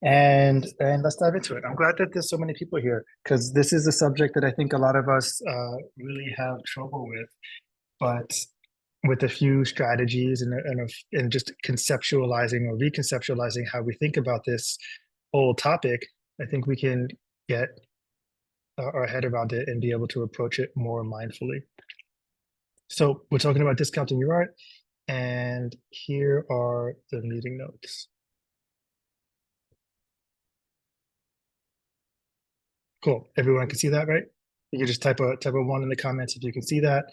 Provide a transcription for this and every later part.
And let's dive into it. I'm glad that there's so many people here because this is a subject that I think a lot of us really have trouble with. But with a few strategies and just conceptualizing or reconceptualizing how we think about this whole topic, I think we can get our head around it and be able to approach it more mindfully. So we're talking about discounting your art, and here are the meeting notes. Cool. Everyone can see that, right? You can just type a one in the comments if you can see that.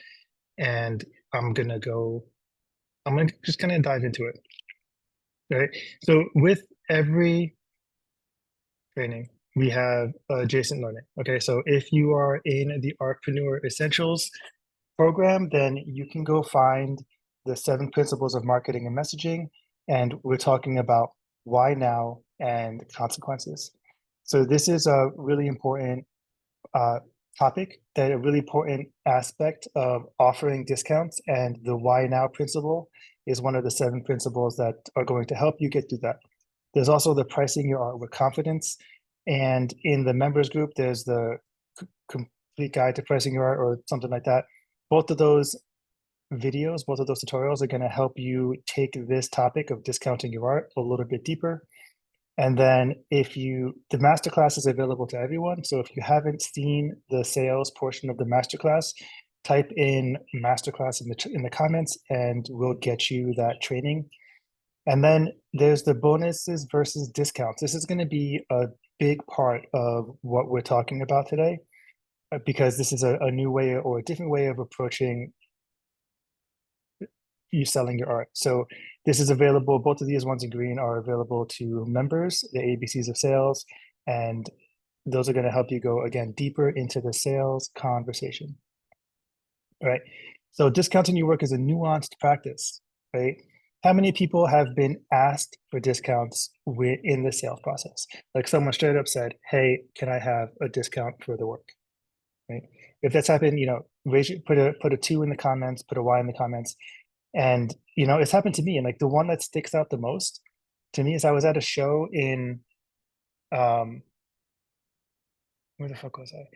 And I'm gonna just kind of dive into it. Right. So with every training, we have adjacent learning. Okay. So if you are in the Artpreneur Essentials program, then you can go find the 7 principles of marketing and messaging. And we're talking about why now and consequences. So this is a really important topic, that a really important aspect of offering discounts, and the why now principle is one of the 7 principles that are going to help you get through that. There's also the pricing your art with confidence. And in the members group, there's the complete guide to pricing your art or something like that. Both of those videos, both of those tutorials are going to help you take this topic of discounting your art a little bit deeper. And then the masterclass is available to everyone. So if you haven't seen the sales portion of the masterclass, type in masterclass in the comments and we'll get you that training. And then there's the bonuses versus discounts. This is going to be a big part of what we're talking about today, because this is a new way or a different way of approaching you selling your art. So this is available, both of these ones in green are available to members, the ABCs of sales, and those are going to help you go again deeper into the sales conversation. All right. So discounting your work is a nuanced practice, right? How many people have been asked for discounts in the sales process? Like someone straight up said, "Hey, can I have a discount for the work?" Right? If that's happened, put a 2 in the comments, put a Y in the comments. And it's happened to me, and like the one that sticks out the most to me is I was at a show in where the fuck was I?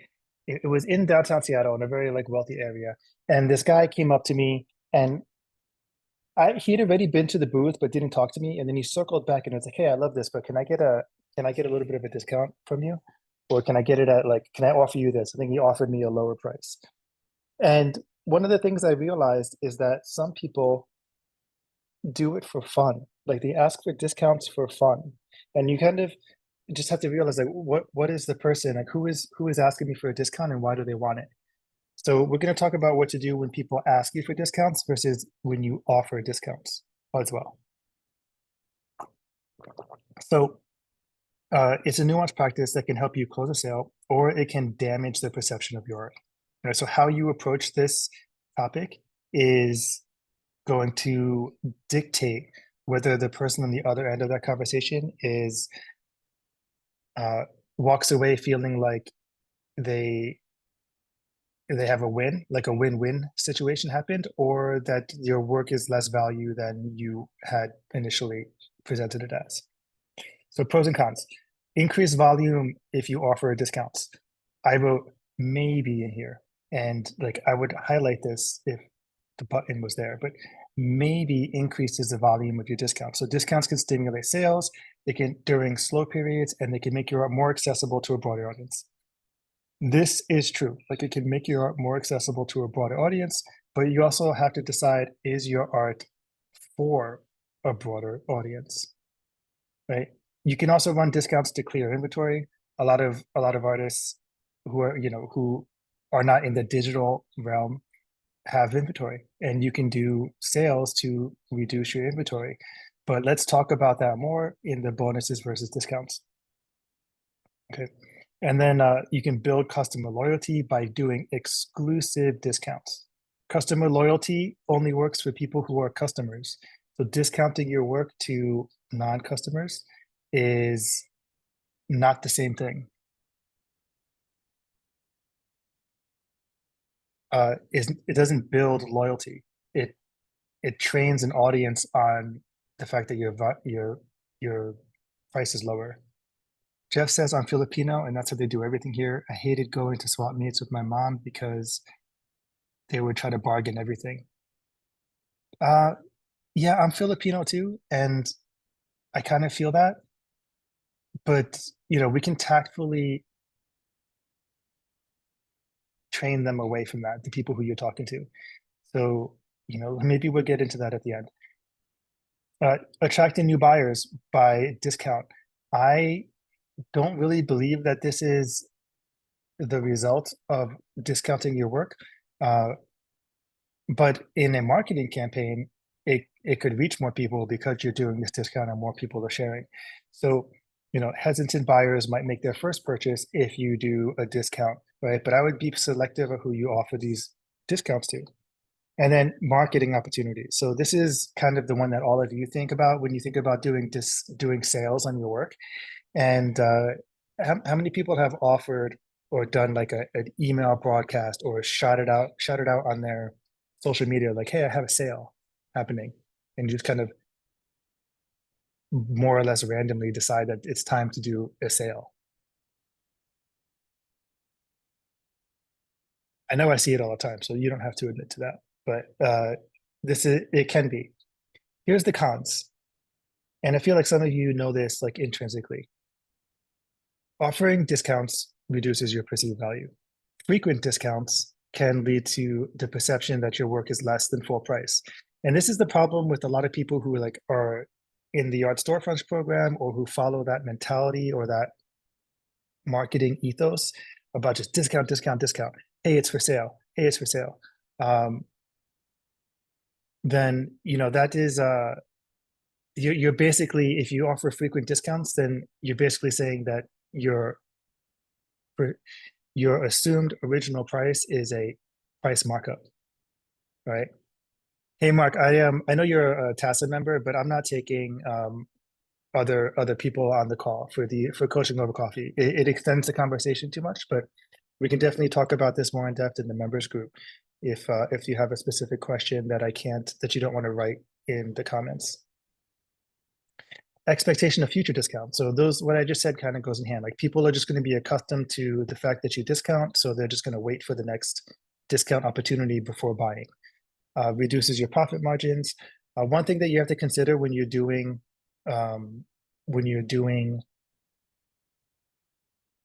It was in downtown Seattle in a very like wealthy area, and this guy came up to me, and he'd already been to the booth but didn't talk to me, and then he circled back and was like, "Hey, I love this, but can I get a little bit of a discount from you, or can I get it at like can I offer you this?" I think he offered me a lower price, and one of the things I realized is that some people do it for fun. Like they ask for discounts for fun. And you kind of just have to realize like what is the person, like who is asking me for a discount and why do they want it? So we're going to talk about what to do when people ask you for discounts versus when you offer discounts as well. So it's a nuanced practice that can help you close a sale, or it can damage the perception of your art. So how you approach this topic is going to dictate whether the person on the other end of that conversation is walks away feeling like they have a win, like a win-win situation happened, or that your work is less value than you had initially presented it as. So pros and cons. Increase volume if you offer discounts. I wrote maybe in here, and like I would highlight this if the button was there, but maybe increases the volume of your discounts. So discounts can stimulate sales, they can during slow periods, and they can make your art more accessible to a broader audience. This is true. Like it can make your art more accessible to a broader audience, but you also have to decide, is your art for a broader audience, right? You can also run discounts to clear inventory. A lot of artists who are not in the digital realm have inventory, and you can do sales to reduce your inventory. But let's talk about that more in the bonuses versus discounts. Okay. And then you can build customer loyalty by doing exclusive discounts. Customer loyalty only works for people who are customers. So discounting your work to non-customers is not the same thing. It doesn't build loyalty. It trains an audience on the fact that your price is lower. Jeff says I'm Filipino, and that's how they do everything here. I hated going to swap meets with my mom because they would try to bargain everything. Uh, yeah, I'm Filipino too, and I kind of feel that, but we can tactfully train them away from that, the people who you're talking to. So, maybe we'll get into that at the end. Attracting new buyers by discount. I don't really believe that this is the result of discounting your work. Uh, but in a marketing campaign, it could reach more people because you're doing this discount and more people are sharing. So, hesitant buyers might make their first purchase if you do a discount, right? But I would be selective of who you offer these discounts to. And then marketing opportunities. So this is kind of the one that all of you think about when you think about doing sales on your work. And how many people have offered or done like an email broadcast or shout it out on their social media, like, hey, I have a sale happening, and just kind of more or less randomly decide that it's time to do a sale. I know I see it all the time, so you don't have to admit to that. But it can be. Here's the cons. And I feel like some of you know this like intrinsically. Offering discounts reduces your perceived value. Frequent discounts can lead to the perception that your work is less than full price. And this is the problem with a lot of people who are in the art storefronts program or who follow that mentality or that marketing ethos about just discount, discount, discount. Hey, it's for sale. Hey, it's for sale. Then that is you're basically, if you offer frequent discounts, then you're basically saying that your your assumed original price is a price markup, right? Hey, Mark, I know you're a tacit member, but I'm not taking other people on the call for coaching over coffee. It extends the conversation too much, but we can definitely talk about this more in depth in the members group if you have a specific question that you don't want to write in the comments. Expectation of future discounts. So what I just said kind of goes in hand. Like people are just going to be accustomed to the fact that you discount, so they're just going to wait for the next discount opportunity before buying. Reduces your profit margins. One thing that you have to consider um, when you're doing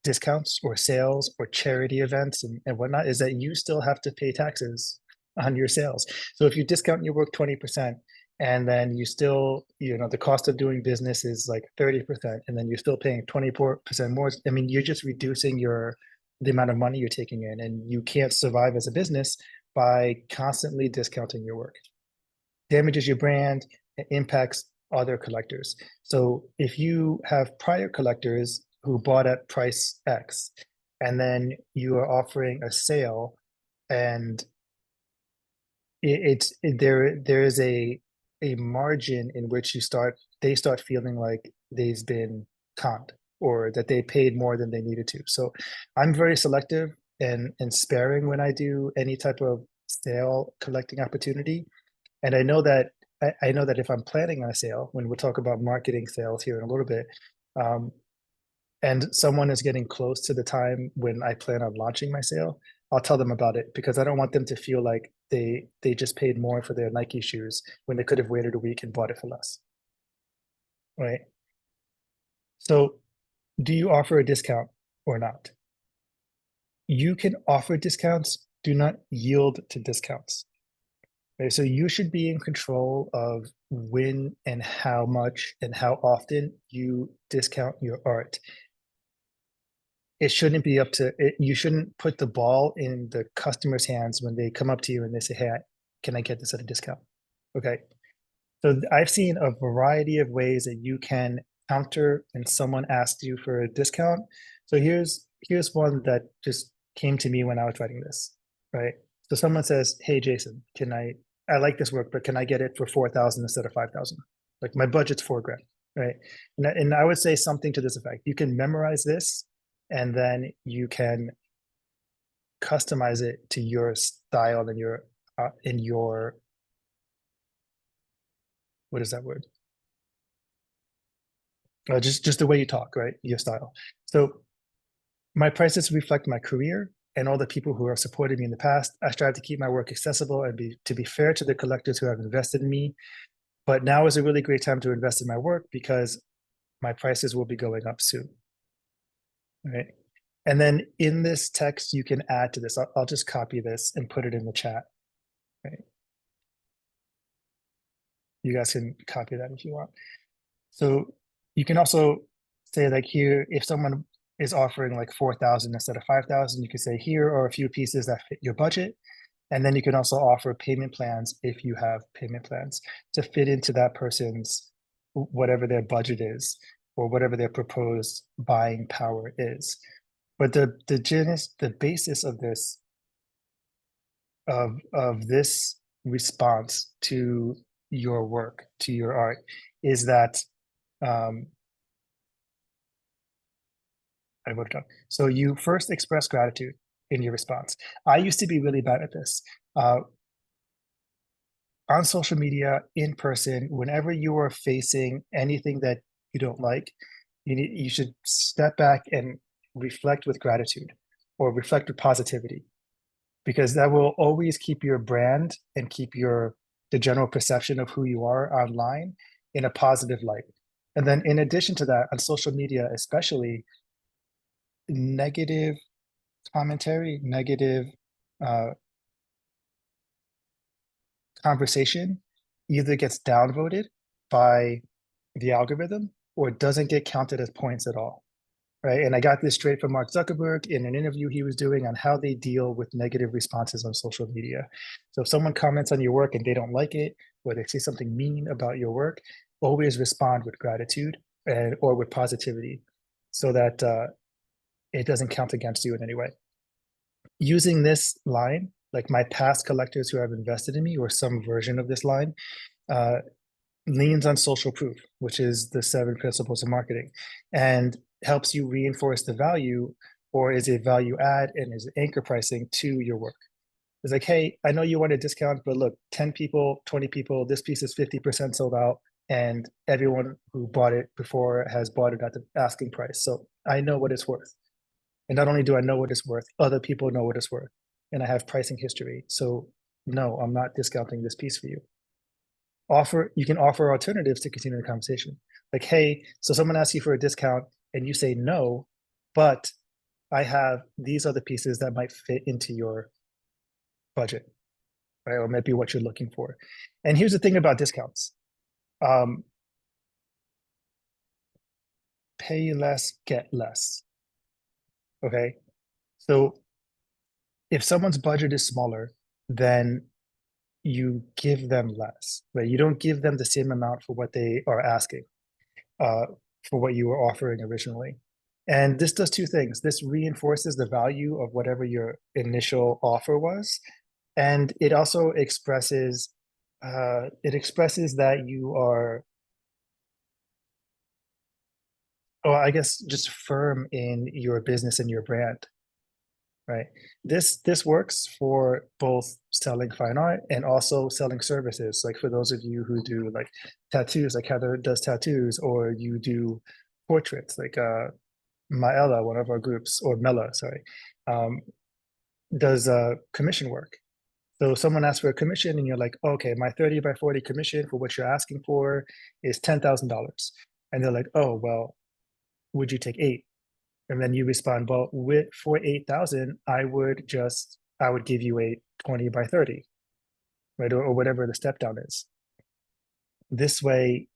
discounts or sales or charity events and whatnot is that you still have to pay taxes on your sales. So if you discount your work 20%, and then you still, the cost of doing business is like 30%, and then you're still paying 24% more. I mean, you're just reducing the amount of money you're taking in, and you can't survive as a business by constantly discounting your work. Damages your brand, it impacts other collectors. So if you have prior collectors who bought at price X, and then you are offering a sale, and there is a margin in which they start feeling like they've been conned or that they paid more than they needed to. So I'm very selective and sparing when I do any type of sale collecting opportunity. And I know that if I'm planning on a sale, when we'll talk about marketing sales here in a little bit, um, and someone is getting close to the time when I plan on launching my sale, I'll tell them about it because I don't want them to feel like they just paid more for their Nike shoes when they could have waited a week and bought it for less. Right. So do you offer a discount or not? You can offer discounts, do not yield to discounts. Right? So you should be in control of when and how much and how often you discount your art. It shouldn't be up to it. You shouldn't put the ball in the customer's hands when they come up to you and they say, hey, can I get this at a discount? Okay. So I've seen a variety of ways that you can counter when someone asks you for a discount. So here's one that just came to me when I was writing this, right? So someone says, hey, Jason, I like this work, but can I get it for 4,000 instead of 5,000? Like my budget's $4,000, right? And I would say something to this effect. You can memorize this and then you can customize it to your style and your what is that word? just the way you talk, right? Your style. So my prices reflect my career and all the people who have supported me in the past. I strive to keep my work accessible and to be fair to the collectors who have invested in me. But now is a really great time to invest in my work because my prices will be going up soon. Right. And then in this text, you can add to this. I'll just copy this and put it in the chat. Right. You guys can copy that if you want. So you can also say like here, if someone is offering like 4,000 instead of 5,000, you can say here are a few pieces that fit your budget. And then you can also offer payment plans if you have payment plans to fit into that person's whatever their budget is or whatever their proposed buying power is. But the basis of this response to your work, to your art, is that I wrote it down. So you first express gratitude in your response. I used to be really bad at this. On social media, in person, whenever you are facing anything that you don't like, you should step back and reflect with gratitude or reflect with positivity, because that will always keep your brand and keep the general perception of who you are online in a positive light. And then in addition to that, on social media, especially, negative commentary, negative uh, conversation either gets downvoted by the algorithm or doesn't get counted as points at all. Right. And I got this straight from Mark Zuckerberg in an interview he was doing on how they deal with negative responses on social media. So if someone comments on your work and they don't like it, or they say something mean about your work, always respond with gratitude or with positivity so that it doesn't count against you in any way. Using this line, like my past collectors who have invested in me, or some version of this line, leans on social proof, which is the 7 principles of marketing, and helps you reinforce the value, or is a value add and is anchor pricing to your work. It's like, hey, I know you want a discount, but look, 10 people, 20 people, this piece is 50% sold out, and everyone who bought it before has bought it at the asking price. So I know what it's worth. And not only do I know what it's worth, other people know what it's worth. And I have pricing history. So no, I'm not discounting this piece for you. You can offer alternatives to continue the conversation. Like, hey, so someone asks you for a discount and you say no, but I have these other pieces that might fit into your budget, right? Or might be what you're looking for. And here's the thing about discounts. Pay less, get less. Okay. So if someone's budget is smaller, then you give them less, right? You don't give them the same amount for what they are asking, uh, for what you were offering originally. And this does two things. This reinforces the value of whatever your initial offer was, and it also expresses that you are, oh, I guess, just firm in your business and your brand, right? This works for both selling fine art and also selling services. Like for those of you who do like tattoos, like Heather does tattoos, or you do portraits, like Maella, one of our groups, or Mela, sorry, um, does commission work. So someone asks for a commission and you're like, okay, my 30 by 40 commission for what you're asking for is $10,000. And they're like, oh, well, would you take 8? And then you respond, well, for 8,000, I would give you a 20 by 30, right? Or whatever the step down is. This way,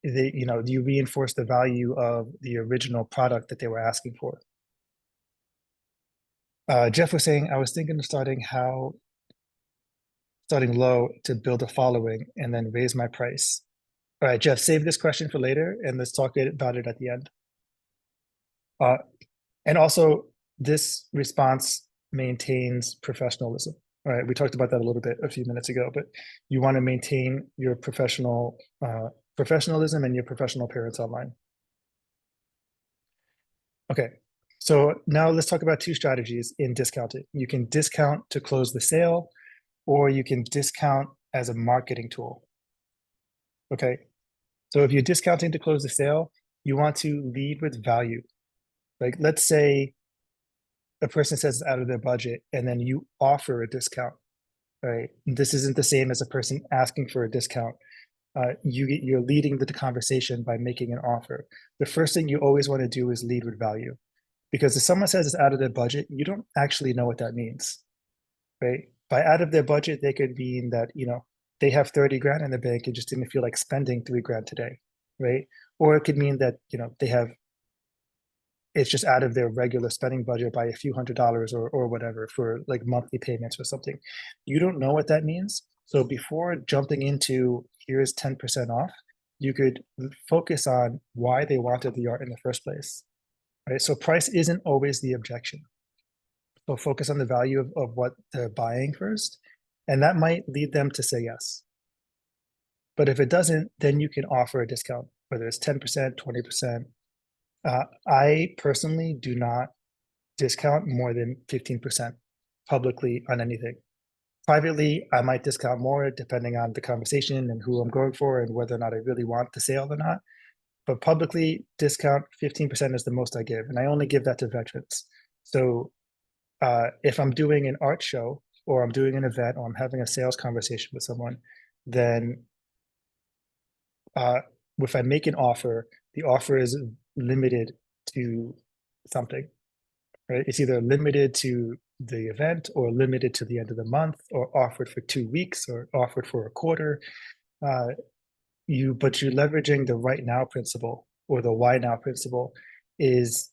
you reinforce the value of the original product that they were asking for. Jeff was saying, I was thinking of starting low to build a following and then raise my price. All right, Jeff, save this question for later and let's talk about it at the end. And also, this response maintains professionalism. All right, we talked about that a little bit a few minutes ago, but you want to maintain your professionalism and your professional appearance online. Okay, so now let's talk about 2 strategies in discounting. You can discount to close the sale, or you can discount as a marketing tool. Okay, so if you're discounting to close the sale, you want to lead with value. Like, let's say a person says it's out of their budget and then you offer a discount, right? This isn't the same as a person asking for a discount. You're leading the conversation by making an offer. The first thing you always want to do is lead with value, because if someone says it's out of their budget, you don't actually know what that means, right? By out of their budget, they could mean that, they have 30 grand in the bank and just didn't feel like spending 3 grand today, right? Or it could mean that, they have, it's just out of their regular spending budget by a few $100s or whatever for like monthly payments or something. You don't know what that means. So before jumping into here's 10% off, you could focus on why they wanted the art in the first place, right? So price isn't always the objection. So focus on the value of what they're buying first, and that might lead them to say yes. But if it doesn't, then you can offer a discount, whether it's 10%, 20%. I personally do not discount more than 15% publicly on anything. Privately, I might discount more depending on the conversation and who I'm going for and whether or not I really want the sale or not. But publicly, discount 15% is the most I give, and I only give that to veterans. So if I'm doing an art show or I'm doing an event or I'm having a sales conversation with someone, then uh, if I make an offer, the offer is limited to something, right? It's either limited to the event or limited to the end of the month or offered for 2 weeks or offered for a quarter. Uh, but you're leveraging the right now principle or the why now principle is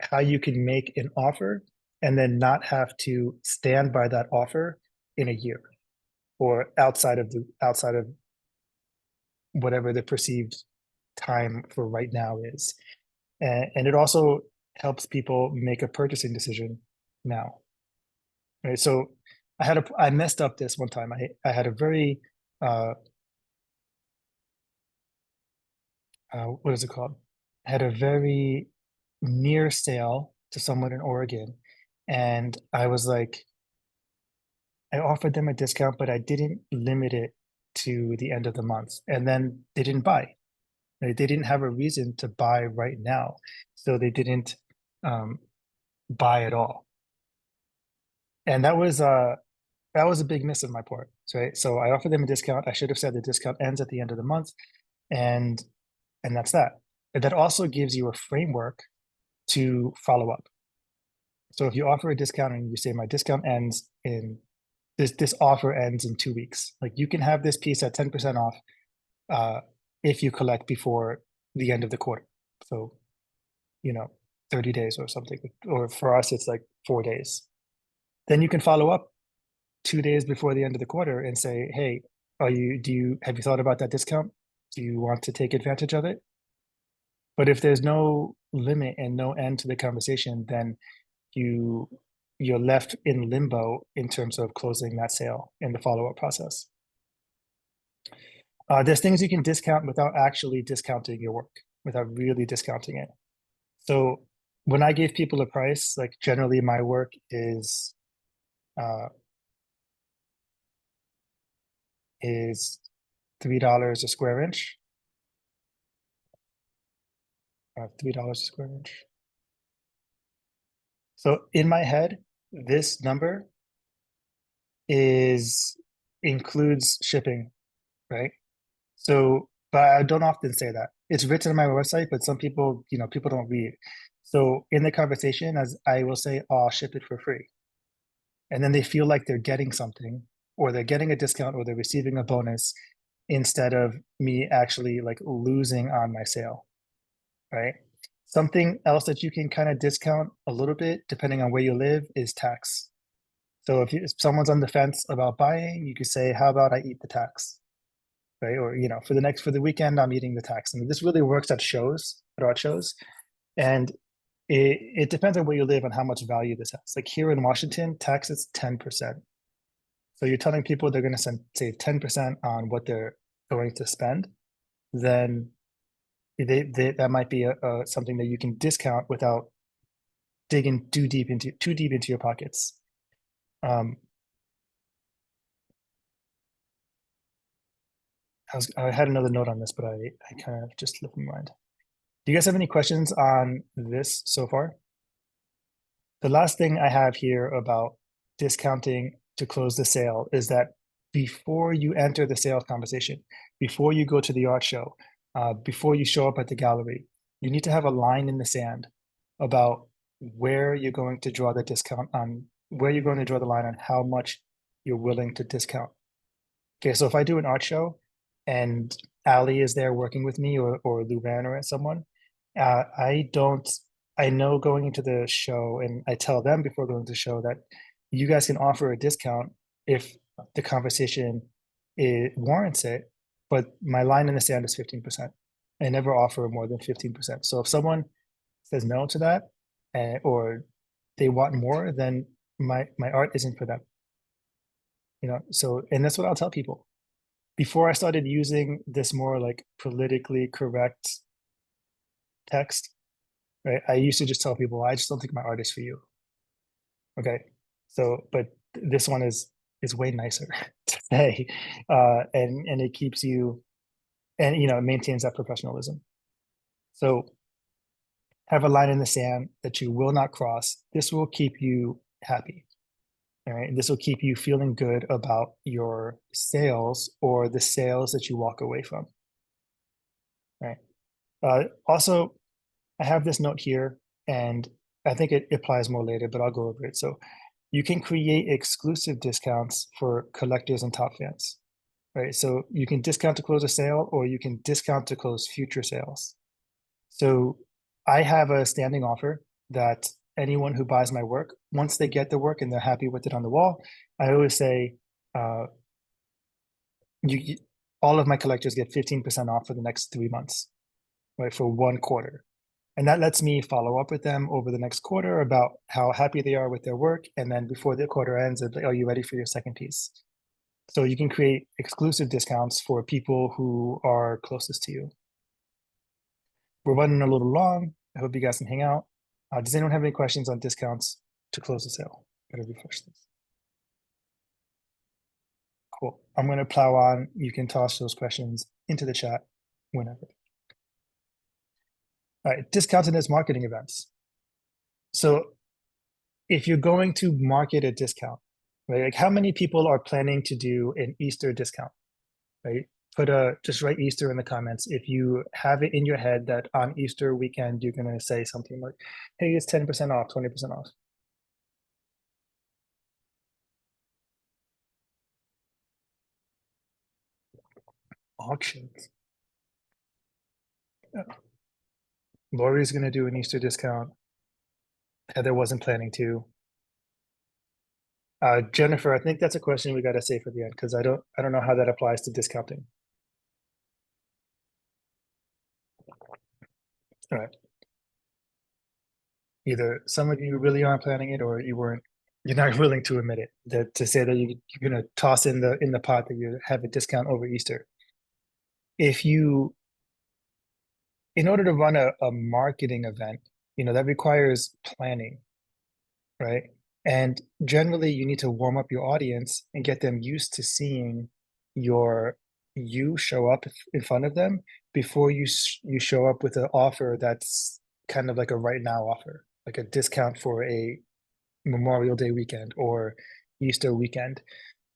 how you can make an offer and then not have to stand by that offer in a year or outside of whatever the perceived time for right now is. And it also helps people make a purchasing decision now, right? So I messed up this one time. I had a very uh, what is it called? I had a very near sale to someone in Oregon, and I was like, I offered them a discount, but I didn't limit it to the end of the month, and then they didn't buy. Right? They didn't have a reason to buy right now, so they didn't um, buy at all, and that was a big miss on my part, right? So I offered them a discount. I should have said the discount ends at the end of the month, and that's that. But that also gives you a framework to follow up. So if you offer a discount and you say my discount ends in this offer ends in 2 weeks, like you can have this piece at 10% off uh, if you collect before the end of the quarter. So, you know, 30 days or something, or for us, it's like 4 days. Then you can follow up 2 days before the end of the quarter and say, hey, have you thought about that discount? Do you want to take advantage of it? But if there's no limit and no end to the conversation, then you you're left in limbo in terms of closing that sale in the follow-up process. There's things you can discount without actually discounting your work, without really discounting it. So when I give people a price, like generally my work uh, is $3 a square inch. $3 a square inch. So in my head, this number is includes shipping, right? So, but I don't often say that. It's written on my website, but some people, people don't read. So in the conversation, as I will say, oh, I'll ship it for free. And then they feel like they're getting something, or they're getting a discount, or they're receiving a bonus instead of me actually like losing on my sale, right? Something else that you can kind of discount a little bit, depending on where you live, is tax. So if someone's on the fence about buying, you could say, how about I eat the tax? Right? Or, for the weekend, I'm eating the tax. And this really works at art shows. And it depends on where you live and how much value this has. Like here in Washington, tax is 10%. So you're telling people they're going to save 10% on what they're going to spend, then that might be something that you can discount without digging too deep into your pockets. Um, I had another note on this, but I kind of just slipped my mind. Do you guys have any questions on this so far? The last thing I have here about discounting to close the sale is that before you enter the sales conversation, before you go to the art show, before you show up at the gallery, you need to have a line in the sand about where you're going to draw the discount on, where you're going to draw the line on how much you're willing to discount. Okay, so if I do an art show and Ali is there working with me or Luvan or someone, I don't, I know going into the show and I tell them before going to the show that you guys can offer a discount if the conversation warrants it, but my line in the sand is 15%. I never offer more than 15%. So if someone says no to that or they want more, then my art isn't for them. So and that's what I'll tell people before I started using this more like politically correct text, right? I used to just tell people, I just don't think my art is for you. Okay. So, but this one is way nicer to say. And it keeps you and it maintains that professionalism. So have a line in the sand that you will not cross. This will keep you happy. All right. This will keep you feeling good about your sales or the sales that you walk away from. Right. Also, I have this note here, and I think it applies more later, but I'll go over it. So you can create exclusive discounts for collectors and top fans, right? So you can discount to close a sale, or you can discount to close future sales. So I have a standing offer that anyone who buys my work, once they get the work and they're happy with it on the wall, I always say, you all of my collectors get 15% off for the next 3 months, right? For 1 quarter. And that lets me follow up with them over the next quarter about how happy they are with their work. And then before the quarter ends, like, are you ready for your second piece? So you can create exclusive discounts for people who are closest to you. We're running a little long. I hope you guys can hang out. Does anyone have any questions on discounts to close the sale? Gotta refresh this. Cool. I'm going to plow on. You can toss those questions into the chat whenever. All right, discounted as marketing events. So if you're going to market a discount, right? Like how many people are planning to do an Easter discount, right? Just write Easter in the comments. If you have it in your head that on Easter weekend, you're going to say something like, hey, it's 10% off, 20% off. Auctions. Lori's going to do an Easter discount. Heather wasn't planning to. Jennifer, I think that's a question we got to save for the end because I don't know how that applies to discounting. All right. Either some of you really aren't planning it or you're not willing to admit it, to say that you're going to toss in the pot that you have a discount over Easter. If you, in order to run a marketing event, that requires planning, right? And generally you need to warm up your audience and get them used to seeing you show up in front of them before you show up with an offer that's kind of like a right now offer, like a discount for a Memorial Day weekend or Easter weekend.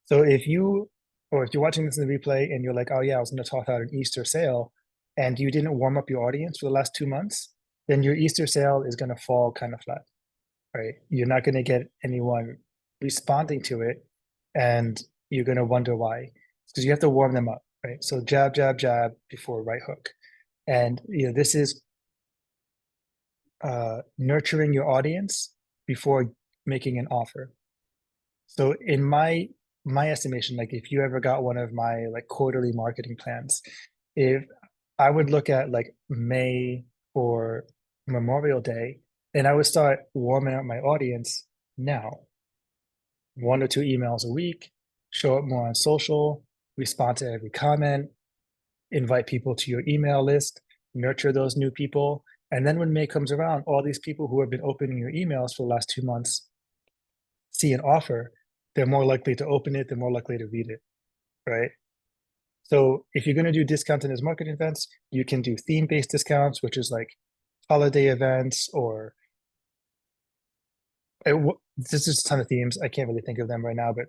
So if you're watching this in the replay and you're like, oh yeah, I was going to talk about an Easter sale, and you didn't warm up your audience for the last 2 months, then your Easter sale is going to fall kind of flat, right? You're not going to get anyone responding to it, and you're going to wonder why. Because you have to warm them up, right? So jab, jab, jab before right hook, and this is nurturing your audience before making an offer. So in my estimation, like if you ever got one of my like quarterly marketing plans, if I would look at like May or Memorial Day, and I would start warming up my audience now. 1 or 2 emails a week, show up more on social, respond to every comment, invite people to your email list, nurture those new people. And then when May comes around, all these people who have been opening your emails for the last 2 months see an offer, they're more likely to open it, they're more likely to read it, right? So if you're going to do discounted as market events, you can do theme-based discounts, which is like holiday events or there's just a ton of themes. I can't really think of them right now, but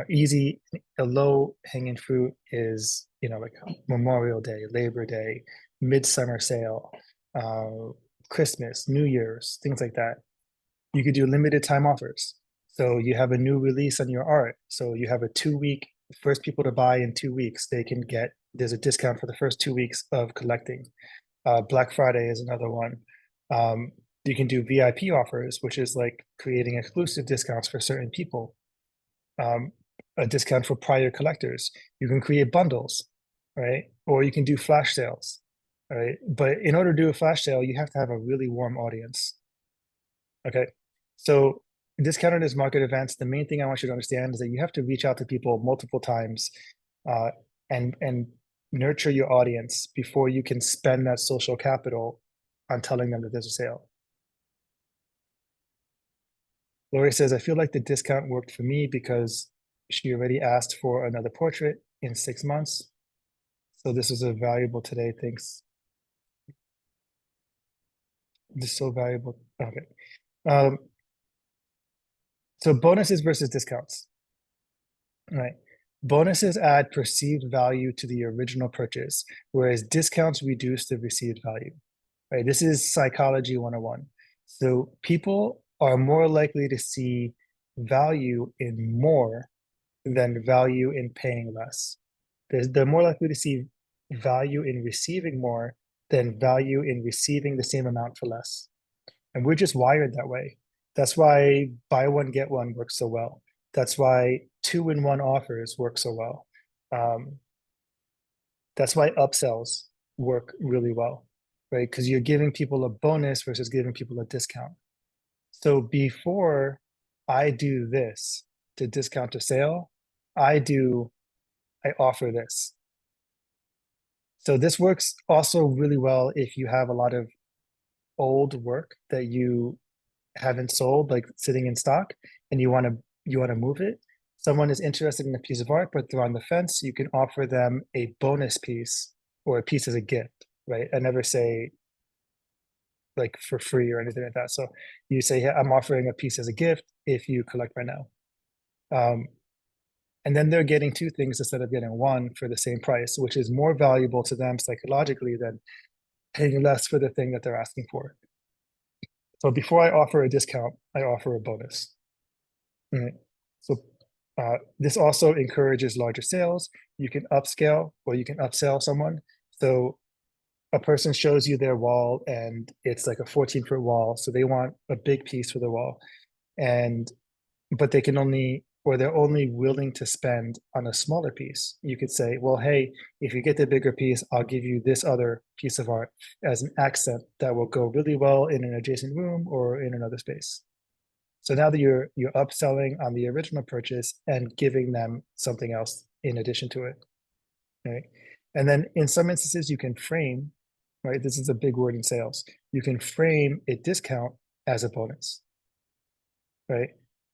easy, a low hanging fruit is, like Memorial Day, Labor Day, Midsummer Sale, uh, Christmas, New Year's, things like that. You could do limited time offers. So you have a new release on your art. So you have a 2 week, first people to buy in 2 weeks, there's a discount for the first 2 weeks of collecting. Black Friday is another one. Um, you can do VIP offers, which is like creating exclusive discounts for certain people. Um, a discount for prior collectors. You can create bundles, right? Or you can do flash sales, right? But in order to do a flash sale, you have to have a really warm audience. Okay. So discounted as market events, the main thing I want you to understand is that you have to reach out to people multiple times uh, and nurture your audience before you can spend that social capital on telling them that there's a sale. Lori says, I feel like the discount worked for me because she already asked for another portrait in 6 months. So this is a valuable today. Thanks. This is so valuable. Okay. Um, so bonuses versus discounts. Right. Bonuses add perceived value to the original purchase, whereas discounts reduce the received value. Right. This is psychology 101. So people are more likely to see value in more than value in paying less. They're more likely to see value in receiving more than value in receiving the same amount for less. And we're just wired that way. That's why buy one, get one works so well. That's why 2-in-1 offers work so well. Um, that's why upsells work really well, right? Because you're giving people a bonus versus giving people a discount. So before I do this to discount a sale, I offer this. So this works also really well if you have a lot of old work that you haven't sold, like sitting in stock, and you want to move it. Someone is interested in a piece of art, but they're on the fence. You can offer them a bonus piece or a piece as a gift, right? I never say like for free or anything like that. So you say, yeah, I'm offering a piece as a gift if you collect right now. And then they're getting two things instead of getting one for the same price, which is more valuable to them psychologically than paying less for the thing that they're asking for. So before I offer a discount, I offer a bonus. Right. So this also encourages larger sales. You can upscale or you can upsell someone. So a person shows you their wall and it's like a 14-foot wall. So they want a big piece for the wall. But they can only, or they're only willing to spend on a smaller piece. You could say, well, hey, if you get the bigger piece, I'll give you this other piece of art as an accent that will go really well in an adjacent room or in another space. So now that you're upselling on the original purchase and giving them something else in addition to it, right? And then in some instances, you can frame, right? This is a big word in sales. You can frame a discount as a bonus, right?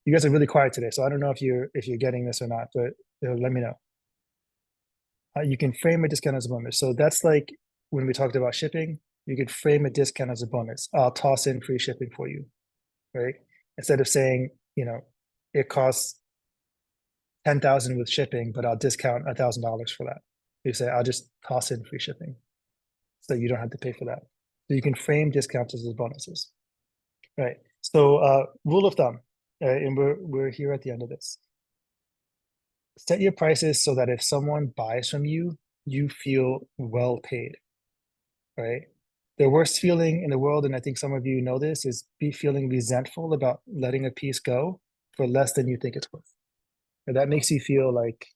You guys are really quiet today, so I don't know if you're getting this or not, but let me know. You can frame a discount as a bonus. So that's like when we talked about shipping, you could frame a discount as a bonus. I'll toss in free shipping for you, right? Instead of saying, it costs 10,000 with shipping, but I'll discount $1,000 for that. You say, I'll just toss in free shipping so you don't have to pay for that. So you can frame discounts as bonuses, right? So rule of thumb, and we're here at the end of this. Set your prices so that if someone buys from you, you feel well paid, right? The worst feeling in the world, and I think some of you know this, is be feeling resentful about letting a piece go for less than you think it's worth. And that makes you feel like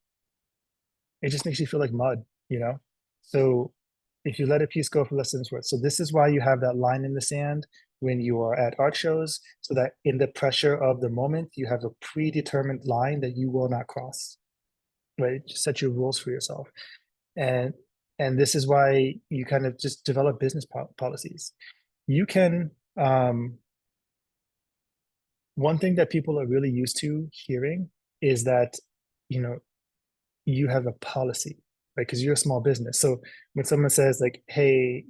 it just makes you feel like mud, you know? So if you let a piece go for less than it's worth. So this is why you have that line in the sand when you are at art shows, so that in the pressure of the moment, you have a predetermined line that you will not cross, right? Just set your rules for yourself. And and this is why you kind of just develop business policies. You can, one thing that people are really used to hearing is that, you know, you have a policy. right? Because you're a small business. So when someone says like, hey,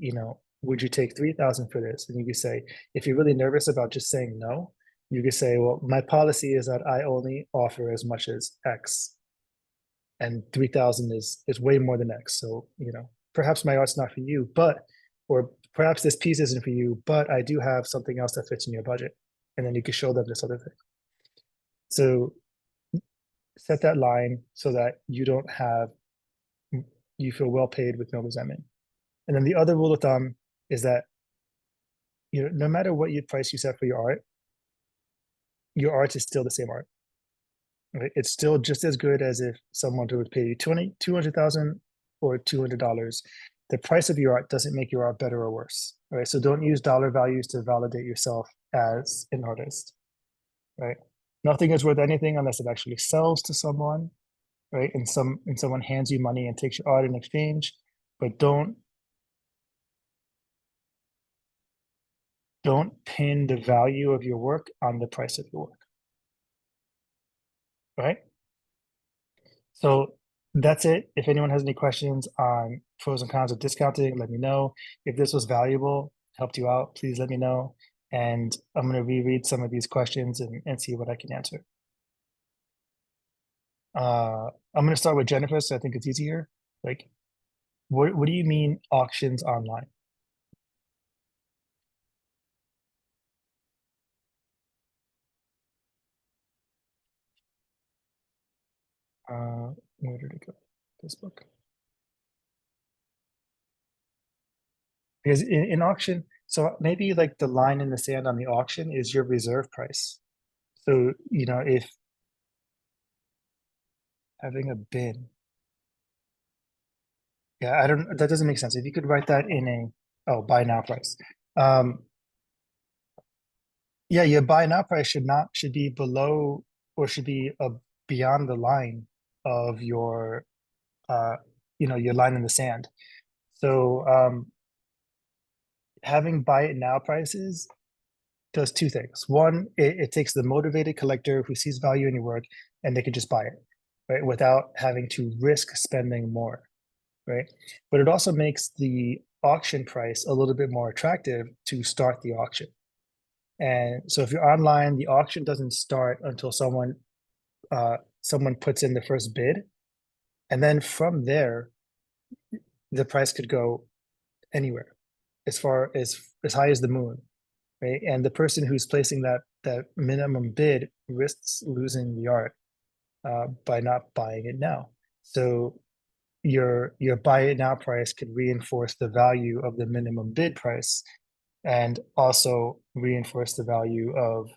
would you take 3,000 for this? And you could say, if you're really nervous about just saying no, you could say, well, my policy is that I only offer as much as X, and 3,000 is way more than X. So, perhaps my art's not for you, or perhaps this piece isn't for you, but I do have something else that fits in your budget. And then you can show them this other thing. So set that line so that you feel well paid with no resentment. And then the other rule of thumb is that, no matter what price you set for your art is still the same art. Right? It's still just as good as if someone would pay you 200,000 or $200. The price of your art doesn't make your art better or worse. Right? So don't use dollar values to validate yourself as an artist. Right? Nothing is worth anything unless it actually sells to someone, right? And someone hands you money and takes your art in exchange. But don't pin the value of your work on the price of your work, right? So that's it. If anyone has any questions on pros and cons of discounting, let me know. If this was valuable, helped you out, please let me know. And I'm going to reread some of these questions and see what I can answer. I'm going to start with Jennifer, so I think it's easier. Like, what do you mean auctions online? Where did it go? This book. Because in auction, so maybe like the line in the sand on the auction is your reserve price. So, if having a bid, yeah, that doesn't make sense. If you could write that in buy now price. Um, yeah, your buy now price should be below or should be beyond the line of your line in the sand. So, having buy it now prices does two things. One, it takes the motivated collector who sees value in your work and they can just buy it, right? Without having to risk spending more, right? But it also makes the auction price a little bit more attractive to start the auction. And so if you're online, the auction doesn't start until someone puts in the first bid. And then from there, the price could go anywhere, as high as the moon, right? And the person who's placing that minimum bid risks losing the art by not buying it now. So your buy it now price could reinforce the value of the minimum bid price, and also reinforce the value of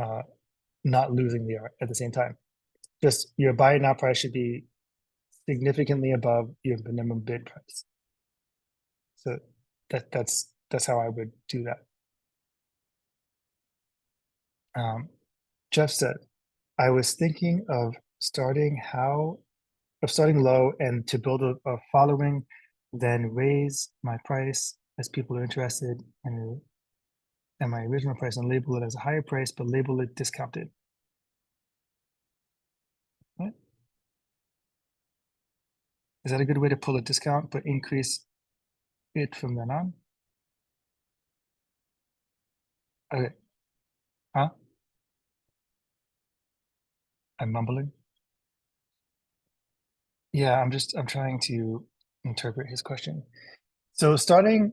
uh, not losing the art at the same time. Just your buy it now price should be significantly above your minimum bid price. So that's how I would do that. Jeff said, I was thinking of starting low and to build a following, then raise my price as people are interested and my original price and label it as a higher price, but label it discounted. Right? Is that a good way to pull a discount, but increase it from then on? Okay. Huh? I'm mumbling. Yeah, I'm trying to interpret his question. So starting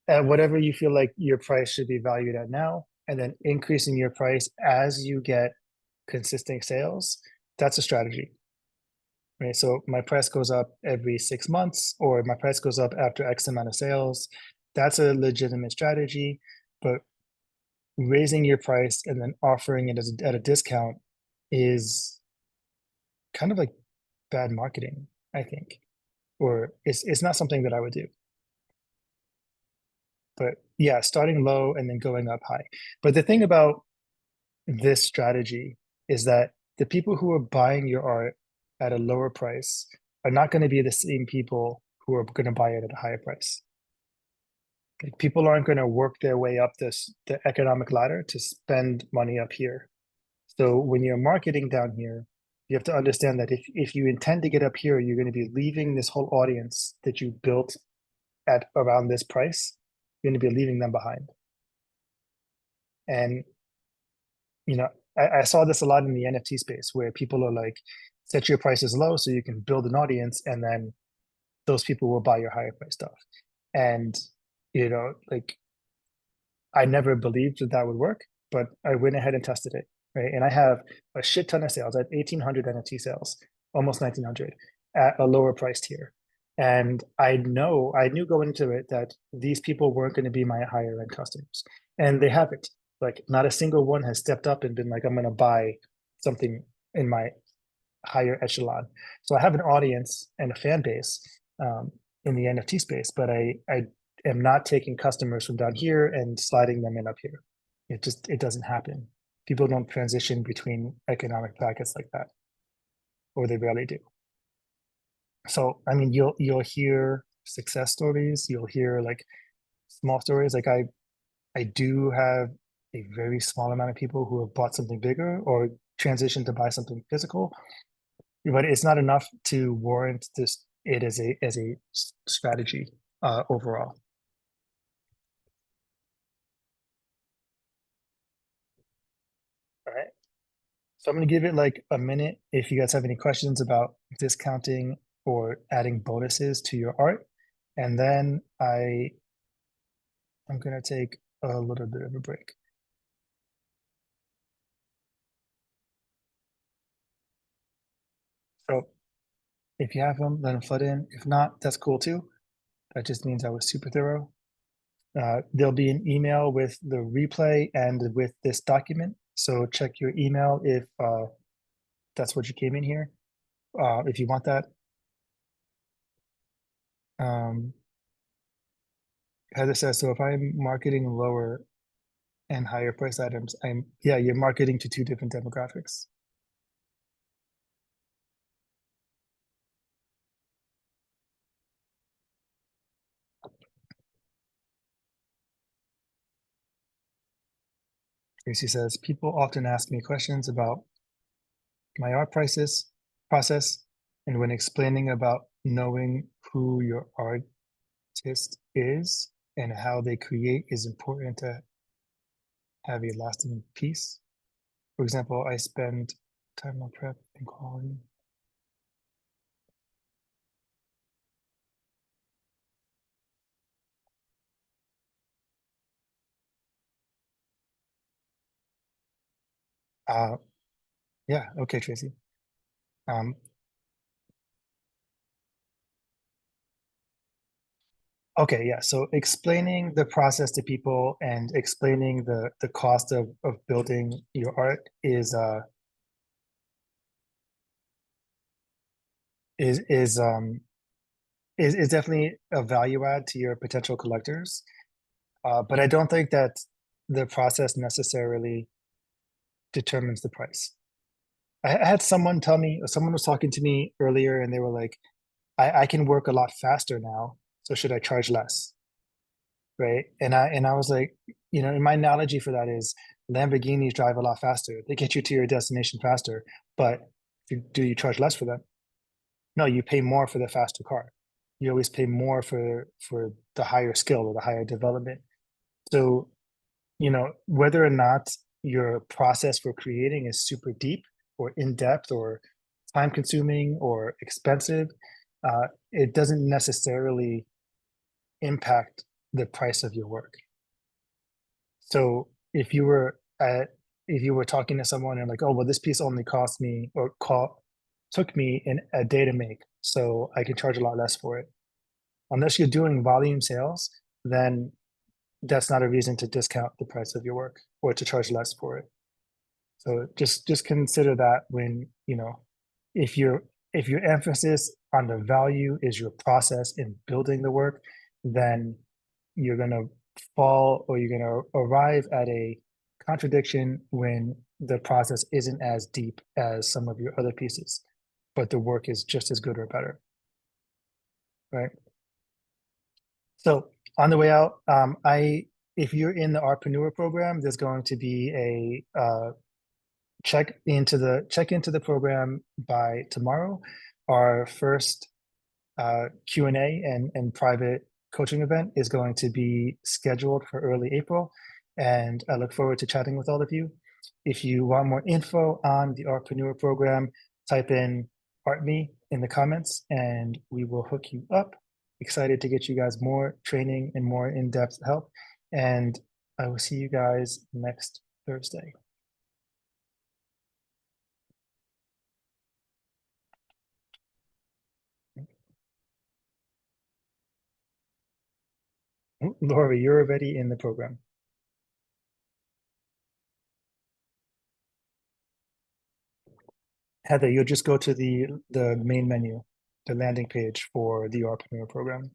at whatever you feel like your price should be valued at now, and then increasing your price as you get consistent sales, that's a strategy. Right? So my price goes up every 6 months, or my price goes up after X amount of sales. That's a legitimate strategy, but raising your price and then offering it at a discount is kind of like bad marketing, I think, or it's not something that I would do. But yeah, starting low and then going up high. But the thing about this strategy is that the people who are buying your art at a lower price are not going to be the same people who are going to buy it at a higher price. Like, people aren't going to work their way up the economic ladder to spend money up here. So when you're marketing down here, You have to understand that if you intend to get up here, you're going to be leaving this whole audience that you built at around this price. You're going to be leaving them behind. And you know, I saw this a lot in the NFT space where people are like, set your prices low so you can build an audience, and then those people will buy your higher price stuff. And like I never believed that that would work, but I went ahead and tested it, right? And I have a shit ton of sales. I have 1,800 NFT sales, almost 1,900 at a lower price tier. And I knew going into it that these people weren't going to be my higher end customers. And they haven't. Like, not a single one has stepped up and been like, I'm going to buy something in my higher echelon. So I have an audience and a fan base in the NFT space, but I am not taking customers from down here and sliding them in up here. It doesn't happen. People don't transition between economic brackets like that, or they rarely do. So I mean, you'll hear success stories, you'll hear like small stories. Like I do have a very small amount of people who have bought something bigger or transitioned to buy something physical, but it's not enough to warrant this it as a strategy overall. All right. So I'm going to give it like a minute if you guys have any questions about discounting or adding bonuses to your art. And then I'm going to take a little bit of a break. So if you have them, let them flood in. If not, that's cool too. That just means I was super thorough. There'll be an email with the replay and with this document. So check your email if that's what you came in here. If you want that. Um, Heather says, so if I'm marketing lower and higher price items, yeah, you're marketing to two different demographics. Tracy says, people often ask me questions about my art prices process, and when explaining about knowing who your artist is and how they create is important to have a lasting piece. For example, I spend time on prep and quality. Uh, yeah, okay, Tracy. Um, okay, yeah. So explaining the process to people and explaining the cost of building your art is is um is definitely a value add to your potential collectors. But I don't think that the process necessarily determines the price. I had someone tell me, someone was talking to me earlier, and they were like, I can work a lot faster now, so should I charge less? Right. And I was like, and my analogy for that is Lamborghinis drive a lot faster. They get you to your destination faster, but do you charge less for them? No, you pay more for the faster car. You always pay more for the higher skill or the higher development. So, whether or not your process for creating is super deep or in depth or time consuming or expensive, it doesn't necessarily impact the price of your work. So if you were talking to someone and like, oh well, this piece only cost me or took me a day to make, so I can charge a lot less for it. Unless you're doing volume sales, then that's not a reason to discount the price of your work or to charge less for it. So just consider that when, if your if your emphasis on the value is your process in building the work, then you're going to fall or you're going to arrive at a contradiction when the process isn't as deep as some of your other pieces, but the work is just as good or better, right? So on the way out, if you're in the Artpreneur program, there's going to be check into the program by tomorrow. Our first Q&A and private coaching event is going to be scheduled for early April, and I look forward to chatting with all of you. If you want more info on the Artpreneur program, type in ArtMe in the comments and we will hook you up. Excited to get you guys more training and more in-depth help. And I will see you guys next Thursday. Laura, you're already in the program. Heather, you'll just go to the main menu, the landing page for the Artpreneur program.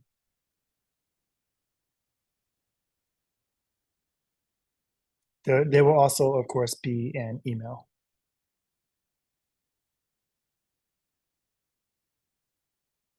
There will also, of course, be an email.